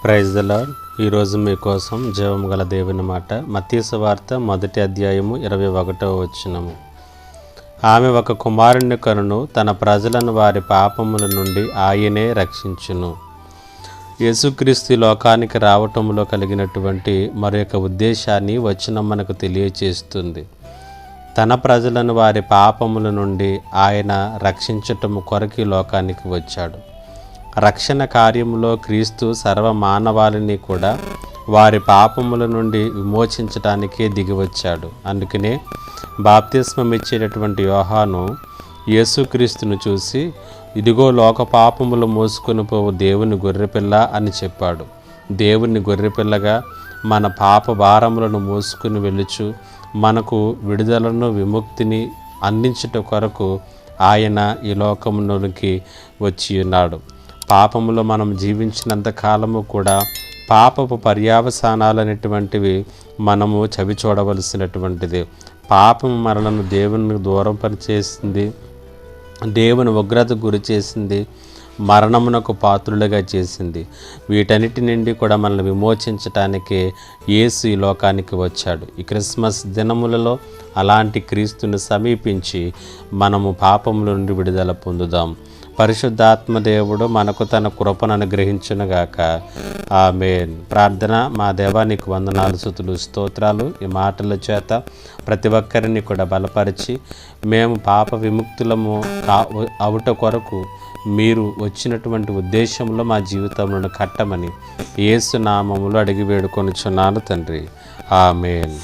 Praise the lord. ఈరోజు మీకోసం జీవము గల దేవుని మాట. మత్తయి సువార్త 1వ అధ్యాయము 21వ వచనము. ఆమె ఒక కుమారుని కనును, తన ప్రజలను వారి పాపముల నుండి ఆయనే రక్షించును. యేసుక్రీస్తు లోకానికి రావటంలో కలిగినటువంటి మరొక ఉద్దేశాన్ని వచనం మనకు తెలియచేస్తుంది. తన ప్రజలను వారి పాపముల నుండి ఆయన రక్షించటము కొరకు లోకానికి వచ్చాడు. రక్షణ కార్యములో క్రీస్తు సర్వమానవాళిని కూడా వారి పాపముల నుండి విమోచించడానికే దిగివచ్చాడు. అందుకనే బాప్తిస్మం ఇచ్చేటటువంటి యోహాను యేసుక్రీస్తును చూసి, ఇదిగో లోక పాపములు మోసుకొని పోవు దేవుని గొర్రెపిల్ల అని చెప్పాడు. దేవుని గొర్రెపిల్లగా మన పాప భారములను మోసుకుని వెళ్ళుచు మనకు విడుదలను విముక్తిని అందించుట కొరకు ఆయన ఈ లోకములోనికి వచ్చి ఉన్నాడు. పాపములో మనం జీవించినంత కాలము కూడా పాపపు పర్యావసానాలు అనేటువంటివి మనము చవి చూడవలసినటువంటిది. పాపము మనలను దేవుని దూరం పరిచేసింది, దేవుని ఉగ్రత గురి చేసింది, మరణమునకు పాత్రులుగా చేసింది. వీటన్నిటి నుండి కూడా మనల్ని విమోచించటానికే యేసు ఈ లోకానికి వచ్చాడు. ఈ క్రిస్మస్ దినములలో అలాంటి క్రీస్తుని సమీపించి మనము పాపముల నుండి విడుదల పొందుదాం. పరిశుద్ధాత్మ దేవుడు మనకు తన కృపను అనుగ్రహించునుగాక. ఆమేన్. ప్రార్థన. మా దేవా, నీకు వందనాలు, స్తుతులు, స్తోత్రాలు. ఈ మాటల చేత ప్రతి ఒక్కరిని కూడా బలపరిచి మేము పాప విముక్తులము అవుట కొరకు మీరు వచ్చినటువంటి ఉద్దేశంలో మా జీవితంలో కట్టమని యేసు నామములో అడిగి వేడుకొనుచున్నాను తండ్రి. ఆమేన్.